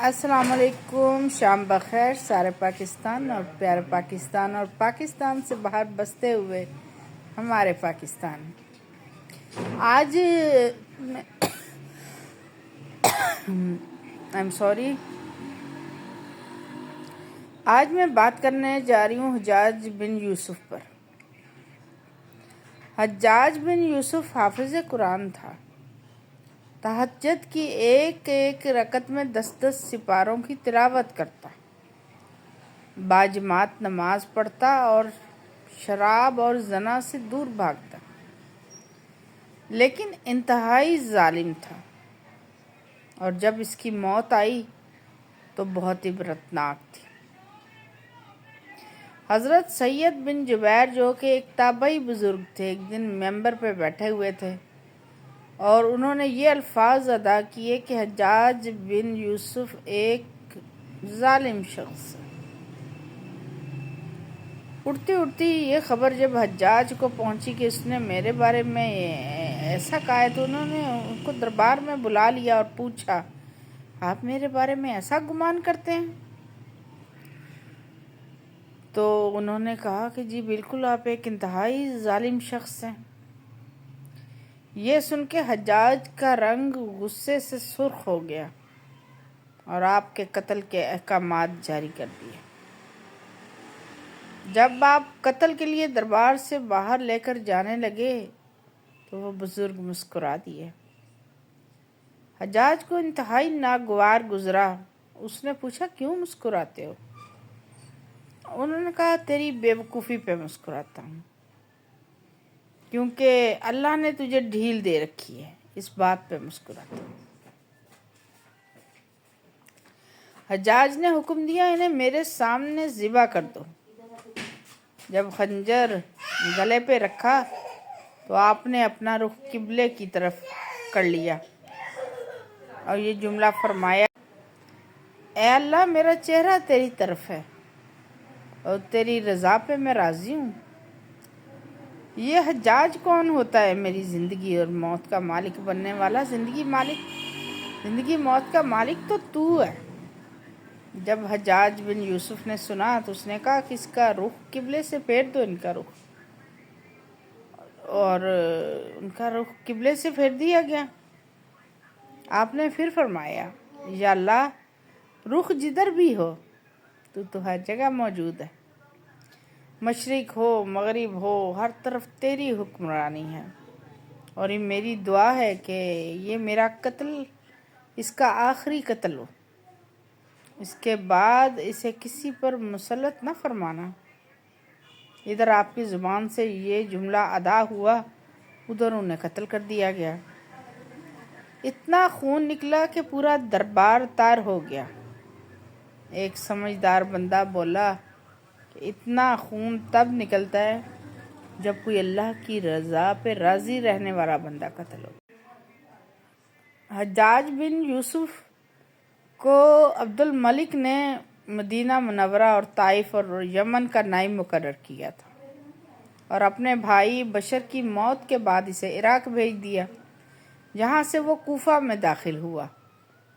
السلام علیکم، شام بخیر سارے پاکستان اور پیارے پاکستان اور پاکستان سے باہر بستے ہوئے ہمارے پاکستان۔ آج آج میں بات کرنے جا رہی ہوں حجاج بن یوسف پر۔ حجاج بن یوسف حافظ قرآن تھا۔ تہجد کی ایک ایک رکعت میں 10 سپاروں کی تلاوت کرتا، باجماعت نماز پڑھتا اور شراب اور زنا سے دور بھاگتا، لیکن انتہائی ظالم تھا، اور جب اس کی موت آئی تو بہت عبرتناک تھی۔ حضرت سید بن جبیر جو کہ ایک تابعی بزرگ تھے، ایک دن ممبر پہ بیٹھے ہوئے تھے اور انہوں نے یہ الفاظ ادا کیے کہ حجاج بن یوسف ایک ظالم شخص ہے۔ اڑتی اڑتی یہ خبر جب حجاج کو پہنچی کہ اس نے میرے بارے میں ایسا کہا ہے تو انہوں نے ان کو دربار میں بلا لیا اور پوچھا، آپ میرے بارے میں ایسا گمان کرتے ہیں؟ تو انہوں نے کہا کہ جی بالکل، آپ ایک انتہائی ظالم شخص ہیں۔ یہ سن کے حجاج کا رنگ غصے سے سرخ ہو گیا اور آپ کے قتل کے احکامات جاری کر دیے۔ جب آپ قتل کے لیے دربار سے باہر لے کر جانے لگے تو وہ بزرگ مسکرا دیے۔ حجاج کو انتہائی ناگوار گزرا۔ اس نے پوچھا، کیوں مسکراتے ہو؟ انہوں نے کہا، تیری بے وقوفی پہ مسکراتا ہوں، کیونکہ اللہ نے تجھے ڈھیل دے رکھی ہے، اس بات پہ مسکراتا ہوں۔ حجاج نے حکم دیا، انہیں میرے سامنے ذبح کر دو۔ جب خنجر گلے پہ رکھا تو آپ نے اپنا رخ قبلے کی طرف کر لیا اور یہ جملہ فرمایا، اے اللہ، میرا چہرہ تیری طرف ہے اور تیری رضا پہ میں راضی ہوں۔ یہ حجاج کون ہوتا ہے؟ میری زندگی اور موت کا مالک بننے والا زندگی موت کا مالک تو ہے۔ جب حجاج بن یوسف نے سنا تو اس نے کہا کہ اس کا رخ قبلے سے پھیر دو، ان کا رخ، اور ان کا رخ قبلے سے پھیر دیا گیا۔ آپ نے پھر فرمایا، یا اللہ، رخ جدھر بھی ہو تو ہر جگہ موجود ہے، مشرق ہو مغرب ہو، ہر طرف تیری حکمرانی ہے، اور یہ میری دعا ہے کہ یہ میرا قتل اس کا آخری قتل ہو، اس کے بعد اسے کسی پر مسلط نہ فرمانا۔ ادھر آپ کی زبان سے یہ جملہ ادا ہوا، ادھر انہیں قتل کر دیا گیا۔ اتنا خون نکلا کہ پورا دربار تار ہو گیا۔ ایک سمجھدار بندہ بولا کہ اتنا خون تب نکلتا ہے جب کوئی اللہ کی رضا پہ راضی رہنے والا بندہ قتل ہو۔ حجاج بن یوسف کو عبد الملک نے مدینہ منورہ اور طائف اور یمن کا نائب مقرر کیا تھا، اور اپنے بھائی بشر کی موت کے بعد اسے عراق بھیج دیا، جہاں سے وہ کوفہ میں داخل ہوا،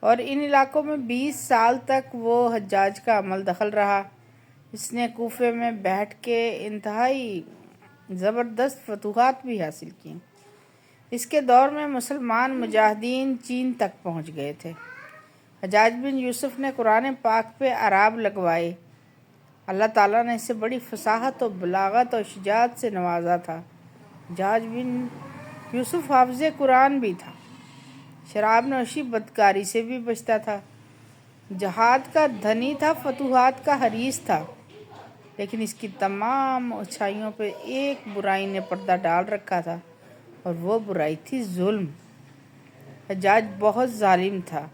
اور ان علاقوں میں 20 سال تک وہ حجاج کا عمل دخل رہا۔ اس نے کوفے میں بیٹھ کے انتہائی زبردست فتوحات بھی حاصل کی۔ اس کے دور میں مسلمان مجاہدین چین تک پہنچ گئے تھے۔ حجاج بن یوسف نے قرآن پاک پہ اعراب لگوائے۔ اللہ تعالیٰ نے اسے بڑی فصاحت و بلاغت اور شجاعت سے نوازا تھا۔ حجاج بن یوسف حافظ قرآن بھی تھا، شراب نوشی بدکاری سے بھی بچتا تھا، جہاد کا دھنی تھا، فتوحات کا حریص تھا، لیکن اس کی تمام اچھائیوں پہ ایک برائی نے پردہ ڈال رکھا تھا، اور وہ برائی تھی ظلم۔ حجاج بہت ظالم تھا۔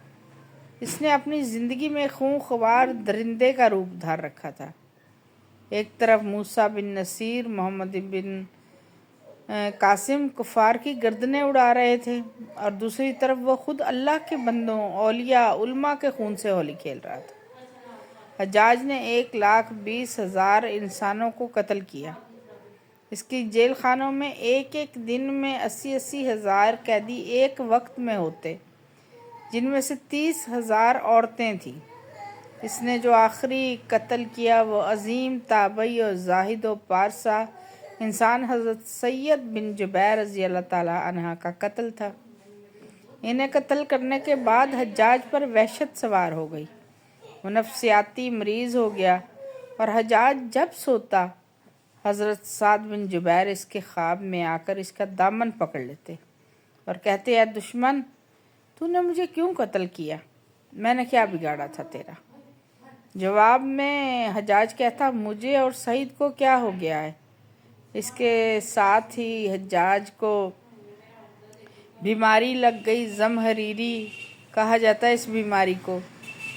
اس نے اپنی زندگی میں خون خوار درندے کا روپ دھار رکھا تھا۔ ایک طرف موسیٰ بن نصیر، محمد بن قاسم کفار کی گردنیں اڑا رہے تھے، اور دوسری طرف وہ خود اللہ کے بندوں، اولیاء، علماء کے خون سے ہولی کھیل رہا تھا۔ حجاج نے 1,20,000 انسانوں کو قتل کیا۔ اس کی جیل خانوں میں ایک ایک دن میں 80,000 قیدی ایک وقت میں ہوتے، جن میں سے 30,000 عورتیں تھیں۔ اس نے جو آخری قتل کیا وہ عظیم تابعی اور زاہد و پارسا انسان حضرت سید بن جبیر رضی اللہ تعالیٰ عنہ کا قتل تھا۔ انہیں قتل کرنے کے بعد حجاج پر وحشت سوار ہو گئی۔ وہ نفسیاتی مریض ہو گیا اور حجاج جب سوتا حضرت سعد بن جبیر اس کے خواب میں آ کر اس کا دامن پکڑ لیتے اور کہتے اے دشمن، تو نے مجھے کیوں قتل کیا؟ میں نے کیا بگاڑا تھا تیرا؟ جواب میں حجاج کہتا مجھے اور سعید کو کیا ہو گیا ہے؟ اس کے ساتھ ہی حجاج کو بیماری لگ گئی، زمہریری کہا جاتا ہے اس بیماری کو۔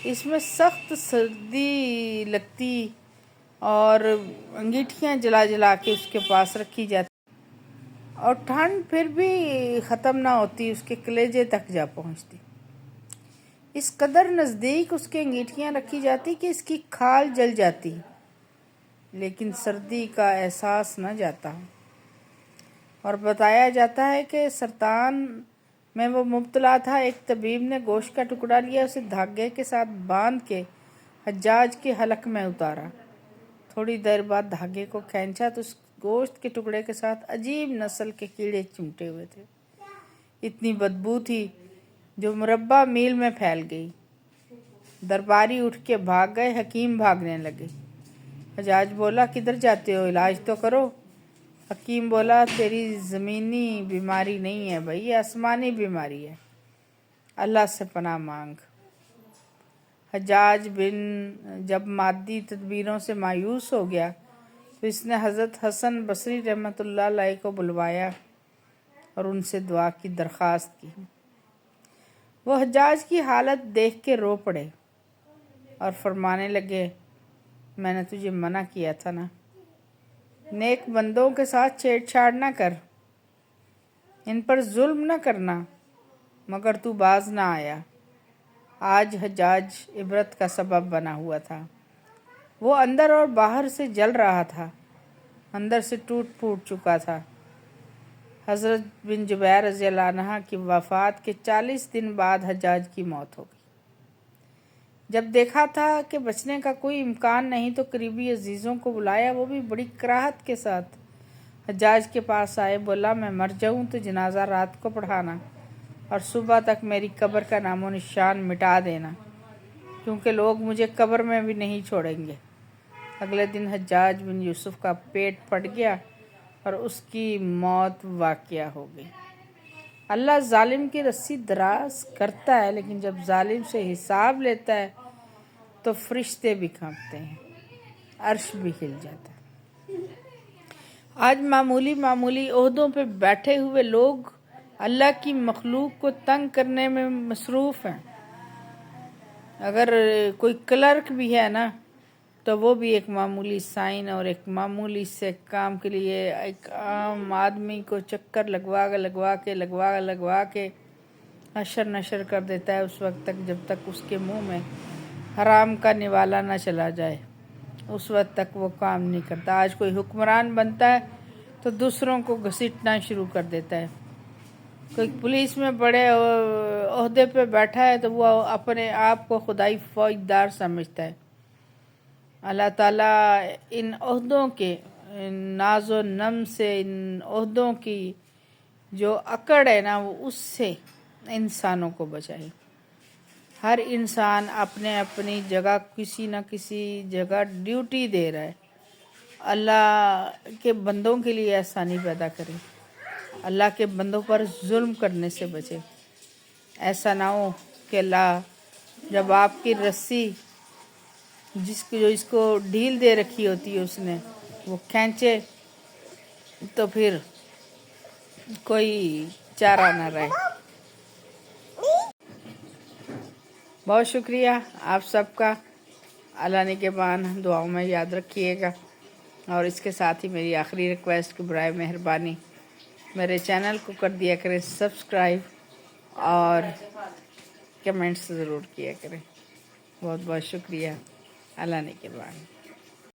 اس میں سخت سردی لگتی اور انگیٹھیاں جلا جلا کے اس کے پاس رکھی جاتی اور ٹھنڈ پھر بھی ختم نہ ہوتی، اس کے کلیجے تک جا پہنچتی۔ اس قدر نزدیک اس کے انگیٹھیاں رکھی جاتی کہ اس کی کھال جل جاتی، لیکن سردی کا احساس نہ جاتا۔ اور بتایا جاتا ہے کہ سرطان میں وہ مبتلا تھا۔ ایک طبیب نے گوشت کا ٹکڑا لیا، اسے دھاگے کے ساتھ باندھ کے حجاج کے حلق میں اتارا۔ تھوڑی دیر بعد دھاگے کو کھینچا تو اس گوشت کے ٹکڑے کے ساتھ عجیب نسل کے کیڑے چمٹے ہوئے تھے۔ اتنی بدبو تھی جو مربع میل میں پھیل گئی۔ درباری اٹھ کے بھاگ گئے، حکیم بھاگنے لگے۔ حجاج بولا کدھر جاتے ہو؟ علاج تو کرو۔ حکیم بولا تیری زمینی بیماری نہیں ہے بھائی، یہ آسمانی بیماری ہے، اللہ سے پناہ مانگ۔ حجاج بن جب مادی تدبیروں سے مایوس ہو گیا تو اس نے حضرت حسن بصری رحمۃ اللہ علیہ کو بلوایا اور ان سے دعا کی درخواست کی۔ وہ حجاج کی حالت دیکھ کے رو پڑے اور فرمانے لگے میں نے تجھے منع کیا تھا نا، نیک بندوں کے ساتھ چھیڑ چھاڑ نہ کر، ان پر ظلم نہ کرنا، مگر تو باز نہ آیا۔ آج حجاج عبرت کا سبب بنا ہوا تھا۔ وہ اندر اور باہر سے جل رہا تھا، اندر سے ٹوٹ پھوٹ چکا تھا۔ حضرت بن جبیر رضی اللہ عنہ کی وفات کے 40 دن بعد حجاج کی موت ہو گئی۔ جب دیکھا تھا کہ بچنے کا کوئی امکان نہیں تو قریبی عزیزوں کو بلایا، وہ بھی بڑی کراہت کے ساتھ حجاج کے پاس آئے۔ بولا میں مر جاؤں تو جنازہ رات کو پڑھانا اور صبح تک میری قبر کا نام و نشان مٹا دینا، کیونکہ لوگ مجھے قبر میں بھی نہیں چھوڑیں گے۔ اگلے دن حجاج بن یوسف کا پیٹ پھٹ گیا اور اس کی موت واقعہ ہو گئی۔ اللہ ظالم کی رسی دراز کرتا ہے، لیکن جب ظالم سے حساب لیتا ہے تو فرشتے بھی کانپتے ہیں، عرش بھی ہل جاتا ہے۔ آج معمولی عہدوں پہ بیٹھے ہوئے لوگ اللہ کی مخلوق کو تنگ کرنے میں مصروف ہیں۔ اگر کوئی کلرک بھی ہے نا تو وہ بھی ایک معمولی سائن اور ایک معمولی سے کام کے لیے ایک عام آدمی کو چکر لگوا کے حشر نشر کر دیتا ہے، اس وقت تک جب تک اس کے منہ میں حرام کا نوالا نہ چلا جائے، اس وقت تک وہ کام نہیں کرتا۔ آج کوئی حکمران بنتا ہے تو دوسروں کو گھسیٹنا شروع کر دیتا ہے۔ کوئی پولیس میں بڑے عہدے پہ بیٹھا ہے تو وہ اپنے آپ کو خدائی فوجدار سمجھتا ہے۔ اللہ تعالیٰ ان عہدوں کے ناز و نم سے، ان عہدوں کی جو اکڑ ہے نا، وہ اس سے انسانوں کو بچائے۔ ہر انسان اپنی جگہ کسی نہ کسی جگہ ڈیوٹی دے رہا ہے۔ اللہ کے بندوں کے لیے آسانی پیدا کرے، اللہ کے بندوں پر ظلم کرنے سے بچے۔ ایسا نہ ہو کہ اللہ جب آپ کی رسی جو اس کو ڈھیل دے رکھی ہوتی ہے اس نے وہ کھینچے تو پھر کوئی چارہ نہ رہے۔ بہت شکریہ آپ سب کا، اللہ نگہبان، دعاؤں میں یاد رکھیے گا۔ اور اس کے ساتھ ہی میری آخری ریکویسٹ کہ برائے مہربانی میرے چینل کو کر دیا کریں سبسکرائب اور کمنٹس ضرور کیا کریں۔ بہت بہت شکریہ، اللہ نگہبان۔